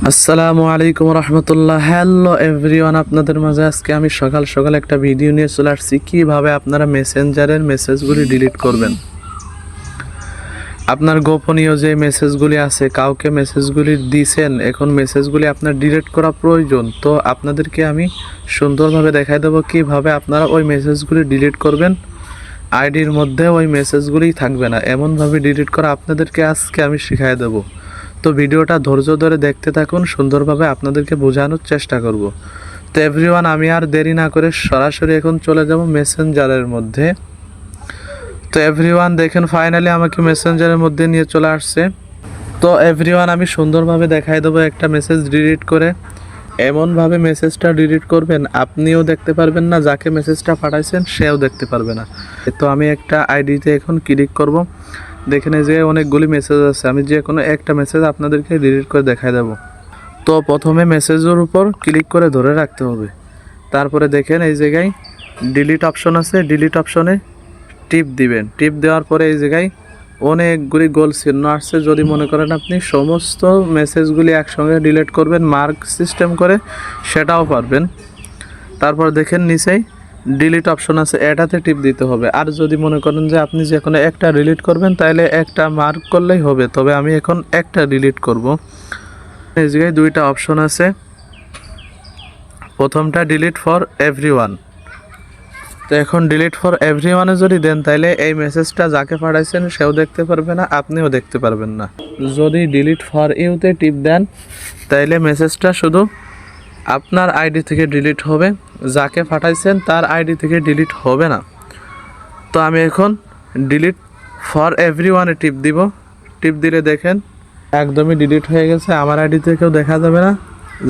আসসালামু আলাইকুম রহমতুল্লাহ। Hello everyone, আপনাদের মাঝে আজকে আমি সকাল সকাল একটা ভিডিও নিয়ে চলে আসছি কীভাবে আপনারা মেসেঞ্জারের মেসেজগুলি ডিলিট করবেন। আপনার গোপনীয় যে মেসেজগুলি আছে, কাউকে মেসেজগুলি দিয়েছেন, এখন মেসেজগুলি আপনার ডিলিট করা প্রয়োজন। তো আপনাদেরকে আমি সুন্দরভাবে দেখাই দেবো কীভাবে আপনারা ওই মেসেজগুলি ডিলিট করবেন। আইডির মধ্যে ওই মেসেজগুলি থাকবে না, এমনভাবে ডিলিট করা আপনাদেরকে আজকে আমি শিখাই দেবো। তো ভিডিওটা ধৈর্য ধরে দেখতে থাকুন, সুন্দরভাবে আপনাদেরকে বোঝানোর চেষ্টা করব। তো এভরিওয়ান, আমি আর দেরি না করে সরাসরি এখন চলে যাব মেসেঞ্জারের মধ্যে। তো এভরিওয়ান দেখেন, ফাইনালি আমাকে মেসেঞ্জারের মধ্যে নিয়ে চলে আসছে। তো এভরিওয়ান, আমি সুন্দরভাবে দেখাই দেবো একটা মেসেজ ডিলিট করে। এমনভাবে মেসেজটা ডিলিট করবেন আপনিও দেখতে পারবেন না, যাকে মেসেজটা পাঠাইছেন সেও দেখতে পারবে না। তো আমি একটা আইডিতে এখন ক্লিক করব। দেখেন যে অনেকগুলি মেসেজ আছে, আমি যে কোনো একটা মেসেজ আপনাদেরকে ডিলিট করে দেখাই দেব। তো প্রথমে মেসেজের উপর ক্লিক করে ধরে রাখতে হবে। তারপরে দেখেন এই জায়গায় ডিলিট অপশন আছে, ডিলিট অপশনে টিপ দিবেন। টিপ দেওয়ার পরে এই জায়গায় অনেকগুলি গোল চিহ্ন আসছে। যদি মনে করেন আপনি সমস্ত মেসেজগুলি একসঙ্গে ডিলিট করবেন মার্ক সিস্টেম করে, সেটাও পারবেন। তারপর দেখেন নিচেই ডিলিট অপশন আছে, এটাতে টিপ দিতে হবে। আর যদি মনে করেন যে আপনি যে কোনো একটা ডিলিট করবেন, তাহলে একটা মার্ক করলেই হবে। তবে আমি এখন একটা ডিলিট করব। এই জায়গায় দুইটা অপশন আছে, প্রথমটা ডিলিট ফর এভরিওয়ান। তো এখন ডিলিট ফর এভরিওয়ানে যদি দেন, তাহলে এই মেসেজটা যাকে পাঠাইছেন সেও দেখতে পারবে না, আপনিও দেখতে পারবেন না। যদি ডিলিট ফর ইউতে টিপ দেন, তাইলে মেসেজটা শুধু আপনার আইডি থেকে ডিলিট হবে, যাকে পাঠাইছেন তার আইডি থেকে ডিলিট হবে না। তো আমি এখন ডিলিট ফর এভরিওয়ানে টিপ দিব। টিপ দিলে দেখেন একদমই ডিলিট হয়ে গেছে, আমার আইডি থেকেও দেখা যাবে না,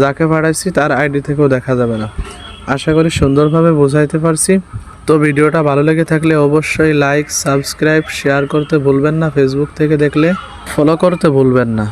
যাকে পাঠাইছি তার আইডি থেকেও দেখা যাবে না। আশা করি সুন্দরভাবে বোঝাইতে পারছি। তো ভিডিওটা ভালো লেগে থাকলে অবশ্যই লাইক, সাবস্ক্রাইব, শেয়ার করতে ভুলবেন না। ফেসবুক থেকে দেখলে ফলো করতে ভুলবেন না।